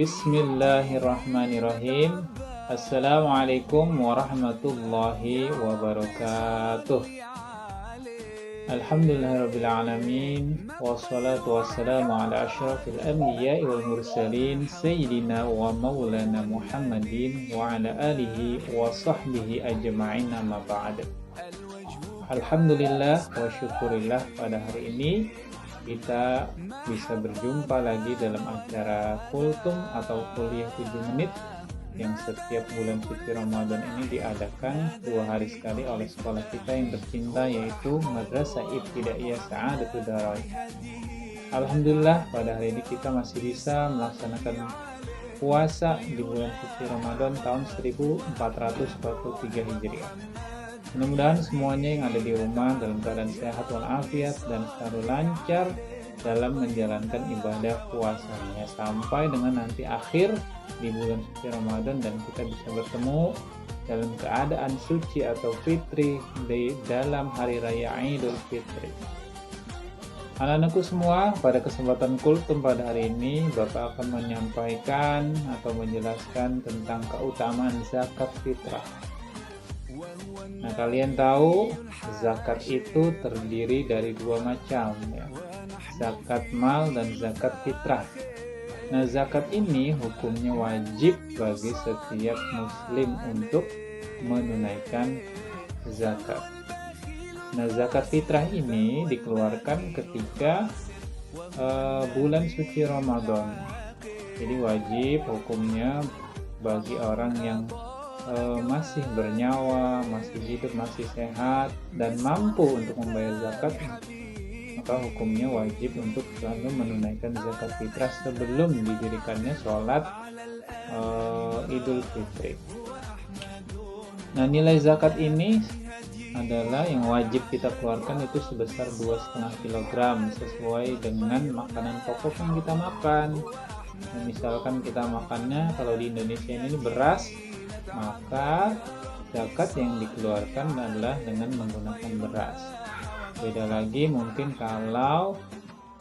Bismillahirrahmanirrahim. Assalamualaikum warahmatullahi wabarakatuh. Alhamdulillahirrabbilalamin. Wassalatu wassalamu ala ashrafil anbiya'i wal mursalin Sayyidina wa maulana Muhammadin wa ala alihi wa sahbihi ajma'in, amma ba'd. Alhamdulillah wa syukurillah, pada hari ini kita bisa berjumpa lagi dalam acara Kultum atau Kuliah 7 Menit yang setiap bulan suci Ramadan ini diadakan 2 hari sekali oleh sekolah kita yang tercinta, yaitu Madrasah Ibtidaiyah Sa'adatul Darain. Alhamdulillah pada hari ini kita masih bisa melaksanakan puasa di bulan suci Ramadan tahun 1443 Hijriah. Mudah-mudahan semuanya yang ada di rumah dalam keadaan sehat walafiat dan selalu lancar dalam menjalankan ibadah puasanya sampai dengan nanti akhir di bulan suci Ramadan dan kita bisa bertemu dalam keadaan suci atau fitri di dalam hari raya Idul Fitri. Anak-anakku semua, pada kesempatan Kultum pada hari ini Bapak akan menyampaikan atau menjelaskan tentang keutamaan zakat fitrah. Nah, kalian tahu zakat itu terdiri dari 2 macam, ya. Zakat mal dan zakat fitrah. Nah, zakat ini hukumnya wajib bagi setiap muslim untuk menunaikan zakat. Nah, zakat fitrah ini dikeluarkan ketika bulan suci Ramadan. Jadi wajib hukumnya bagi orang yang masih bernyawa, masih hidup, masih sehat dan mampu untuk membayar zakat, maka hukumnya wajib untuk selalu menunaikan zakat fitrah sebelum didirikannya sholat Idul Fitri. Nah, nilai zakat ini adalah yang wajib kita keluarkan itu sebesar 2,5 kg sesuai dengan makanan pokok yang kita makan. Nah, misalkan kita makannya kalau di Indonesia ini beras, maka zakat yang dikeluarkan adalah dengan menggunakan beras. Beda lagi mungkin kalau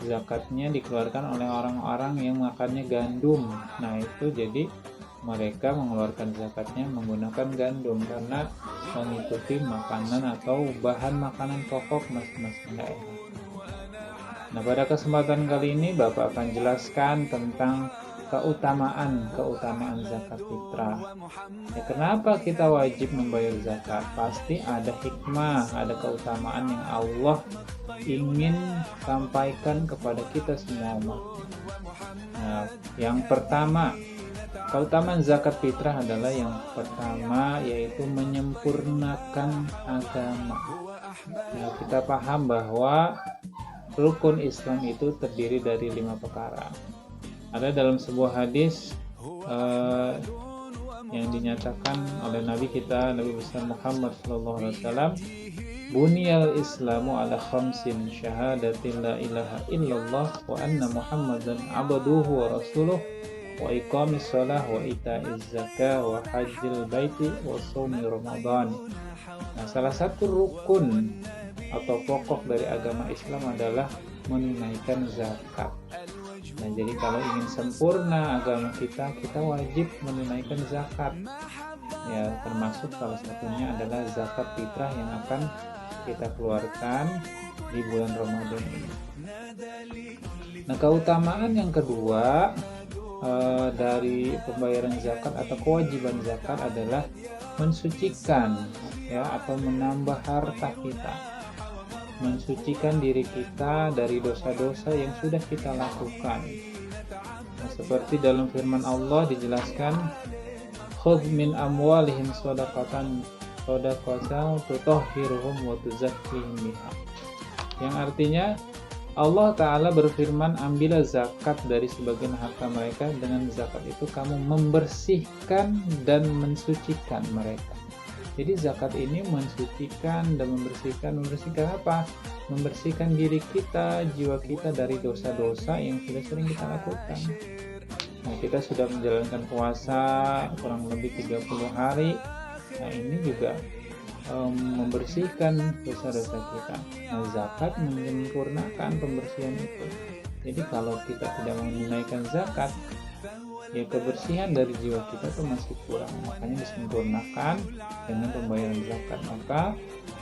zakatnya dikeluarkan oleh orang-orang yang makannya gandum. Nah, itu jadi mereka mengeluarkan zakatnya menggunakan gandum karena mengikuti makanan atau bahan makanan pokok masing-masing daerah. Nah, pada kesempatan kali ini Bapak akan jelaskan tentang keutamaan zakat fitrah. Ya, kenapa kita wajib membayar zakat? Pasti ada hikmah, ada keutamaan yang Allah ingin sampaikan kepada kita semua umat. Nah, yang pertama, keutamaan zakat fitrah adalah yang pertama yaitu menyempurnakan agama. Nah, kita paham bahwa rukun Islam itu terdiri dari 5 perkara. Ada dalam sebuah hadis yang dinyatakan oleh Nabi kita, Nabi besar Muhammad SAW, Buniyal Islamu ala khamsin, syahadatin la ilaha illallah wa anna Muhammadan abduhu wa rasuluh wa iqamis shalah wa ita'iz zakah wa hajjil baiti wa shaumi Ramadan. Nah, salah satu rukun atau pokok dari agama Islam adalah menunaikan zakat. Nah, jadi kalau ingin sempurna agama kita wajib menunaikan zakat. Ya, termasuk salah satunya adalah zakat fitrah yang akan kita keluarkan di bulan Ramadan ini. Nah, keutamaan yang kedua dari pembayaran zakat atau kewajiban zakat adalah mensucikan, ya, atau menambah harta kita. Mensucikan diri kita dari dosa-dosa yang sudah kita lakukan. Nah, seperti dalam firman Allah dijelaskan, khudh min amwalihim shadaqatan tutahhiruhum wa tuzakkihim biha. Yang artinya Allah Ta'ala berfirman, ambillah zakat dari sebagian harta mereka, dengan zakat itu kamu membersihkan dan mensucikan mereka. Jadi zakat ini mensucikan dan membersihkan apa? Membersihkan diri kita, jiwa kita dari dosa-dosa yang sudah sering kita lakukan. Nah, kita sudah menjalankan puasa kurang lebih 30 hari. Nah, ini juga membersihkan dosa-dosa kita. Nah, zakat menyempurnakan pembersihan itu. Jadi kalau kita tidak menunaikan zakat, ya kebersihan dari jiwa kita tuh masih kurang, makanya disempurnakan dengan pembayaran zakat. Maka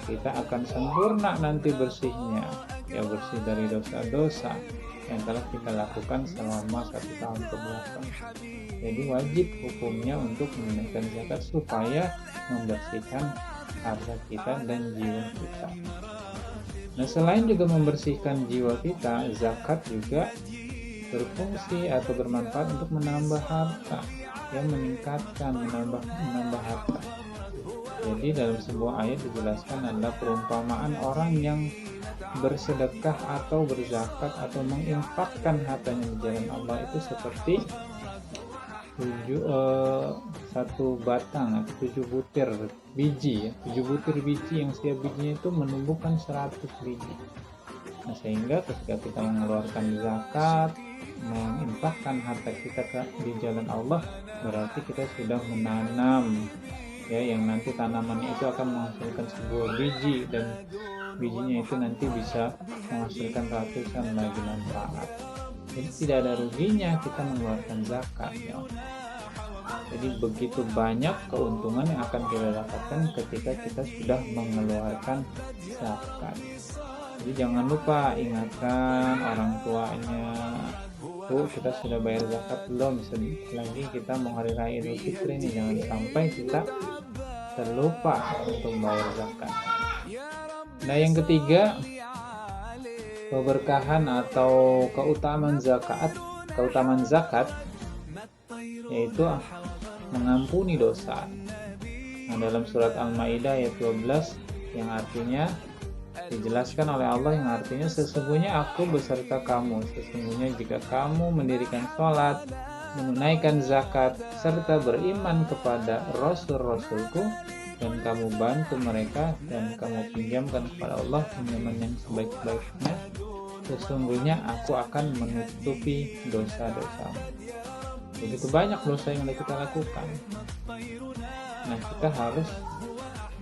kita akan sempurna nanti bersihnya, ya bersih dari dosa-dosa yang telah kita lakukan selama 1 tahun ke belakang. Jadi wajib hukumnya untuk menunaikan zakat supaya membersihkan harta kita dan jiwa kita. Nah, selain juga membersihkan jiwa kita, zakat juga berfungsi atau bermanfaat untuk menambah harta, yang meningkatkan, menambah harta. Jadi dalam sebuah ayat dijelaskan adalah perumpamaan orang yang bersedekah atau berzakat atau menginfakkan hartanya di jalan Allah itu seperti 1 batang atau 7 butir biji, 7 butir biji yang setiap bijinya itu menumbuhkan 100 biji. Nah, sehingga ketika kita mengeluarkan zakat, menginfakkan harta kita di jalan Allah, berarti kita sudah menanam, ya, yang nanti tanamannya itu akan menghasilkan sebuah biji, dan bijinya itu nanti bisa menghasilkan ratusan lagi manfaat. Jadi tidak ada ruginya kita mengeluarkan zakat, ya. Jadi begitu banyak keuntungan yang akan kita dapatkan ketika kita sudah mengeluarkan zakat. Jadi jangan lupa ingatkan orang tuanya, tuh kita sudah bayar zakat belum? Lagi kita mau hari raya Idul Fitri nih, jangan sampai kita terlupa untuk bayar zakat. Nah, yang ketiga, keberkahan atau keutamaan zakat yaitu mengampuni dosa. Nah, dalam surat Al-Maidah ayat 12 yang artinya dijelaskan oleh Allah, yang artinya sesungguhnya aku beserta kamu, sesungguhnya jika kamu mendirikan sholat, menunaikan zakat, serta beriman kepada rasul-rasulku, dan kamu bantu mereka, dan kamu pinjamkan kepada Allah pinjaman yang sebaik-baiknya, sesungguhnya aku akan menutupi dosa-dosamu. Begitu banyak dosa yang kita lakukan. Nah, kita harus,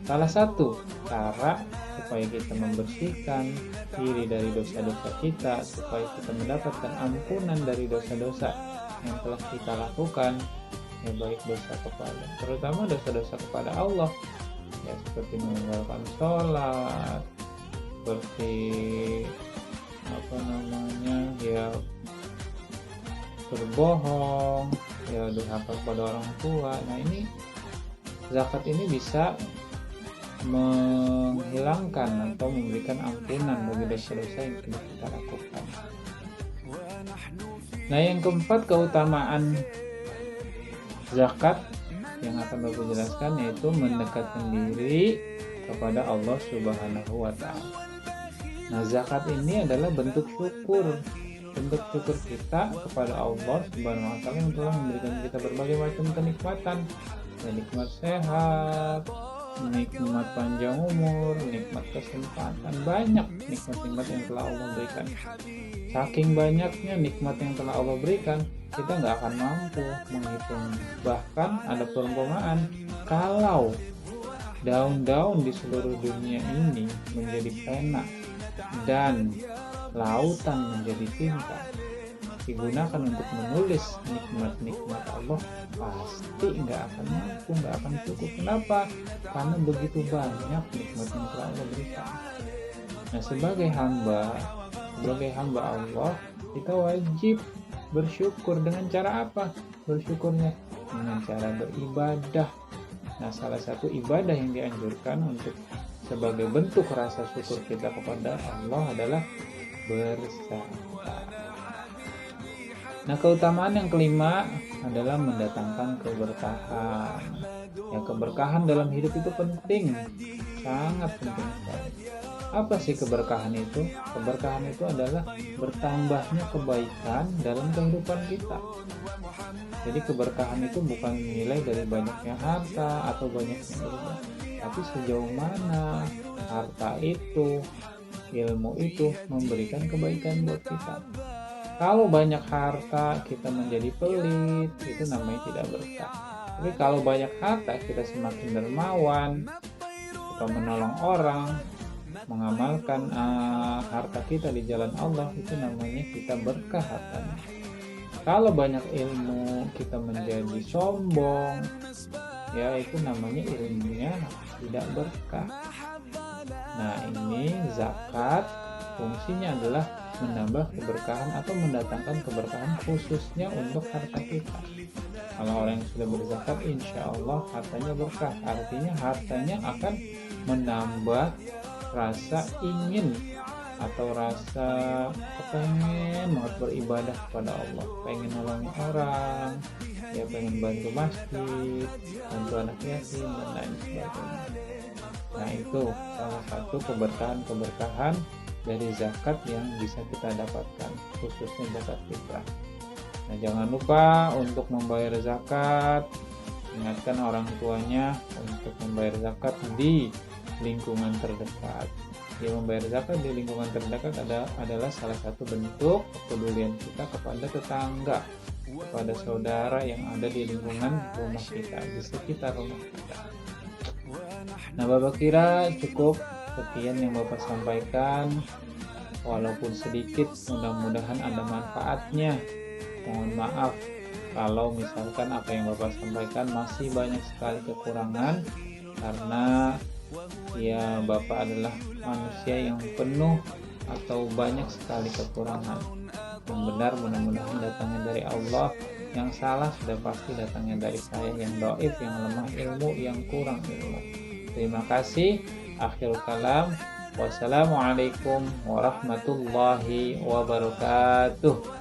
salah satu cara supaya kita membersihkan diri dari dosa-dosa kita, supaya kita mendapatkan ampunan dari dosa-dosa yang telah kita lakukan, ya baik dosa kepada, terutama dosa-dosa kepada Allah, ya seperti meninggalkan sholat, seperti ya berbohong, ya durhaka kepada orang tua. Nah, ini zakat ini bisa menghilangkan atau memberikan ampunan bagi dosa-dosa yang sudah kita lakukan. Nah, yang keempat, keutamaan zakat yang akan Bapak jelaskan yaitu mendekatkan diri kepada Allah Subhanahu wa Ta'ala. Nah, zakat ini adalah bentuk syukur kita kepada Allah Subhanahu wa Ta'ala yang telah memberikan kita berbagai macam kenikmatan, nikmat sehat, nikmat panjang umur, nikmat kesempatan, banyak nikmat-nikmat yang telah Allah berikan. Saking banyaknya nikmat yang telah Allah berikan, kita nggak akan mampu menghitung. Bahkan ada perumpamaan, kalau daun-daun di seluruh dunia ini menjadi pena dan lautan menjadi tinta, digunakan untuk menulis nikmat-nikmat Allah, pasti nggak akan mampu, nggak akan cukup. Kenapa? Karena begitu banyak nikmat yang telah Allah berikan. Nah, sebagai hamba Allah, kita wajib bersyukur. Dengan cara apa bersyukurnya? Dengan cara beribadah. Nah, salah satu ibadah yang dianjurkan untuk sebagai bentuk rasa syukur kita kepada Allah adalah berzakat. Nah, keutamaan yang kelima adalah mendatangkan keberkahan. Ya, keberkahan dalam hidup itu penting, sangat penting sekali. Apa sih keberkahan itu? Keberkahan itu adalah bertambahnya kebaikan dalam kehidupan kita. Jadi keberkahan itu bukan nilai dari banyaknya harta atau banyaknya ilmu, tapi sejauh mana harta itu, ilmu itu memberikan kebaikan buat kita. Kalau banyak harta kita menjadi pelit, itu namanya tidak berkah. Tapi kalau banyak harta kita semakin dermawan, kita menolong orang, mengamalkan harta kita di jalan Allah, itu namanya kita berkah hartanya. Kalau banyak ilmu kita menjadi sombong, ya itu namanya ilmunya tidak berkah. Nah, ini zakat fungsinya adalah menambah keberkahan atau mendatangkan keberkahan khususnya untuk harta kita. Kalau orang yang sudah berzakat, insya Allah hartanya berkah. Artinya hartanya akan menambah rasa ingin atau rasa kepengen banget beribadah kepada Allah, pengen nolongin orang, ya pengen bantu masjid, bantu anak yatim dan lain sebagainya. Nah, itu salah satu keberkahan dari zakat yang bisa kita dapatkan, khususnya zakat fitrah. Nah, jangan lupa untuk membayar zakat. Ingatkan orang tuanya untuk membayar zakat di lingkungan terdekat. Ya, membayar zakat di lingkungan terdekat adalah salah satu bentuk kepedulian kita kepada tetangga, kepada saudara yang ada di lingkungan rumah kita, di sekitar rumah kita. Nah, Bapak kira cukup sekian yang Bapak sampaikan. Walaupun sedikit, mudah-mudahan ada manfaatnya. Mohon maaf kalau misalkan apa yang Bapak sampaikan masih banyak sekali kekurangan, karena ya Bapak adalah manusia yang penuh atau banyak sekali kekurangan. Yang benar mudah-mudahan datangnya dari Allah, yang salah sudah pasti datangnya dari saya yang dhaif, yang lemah ilmu, yang kurang ilmu. Terima kasih. Akhirul kalam. Wassalamualaikum warahmatullahi wabarakatuh.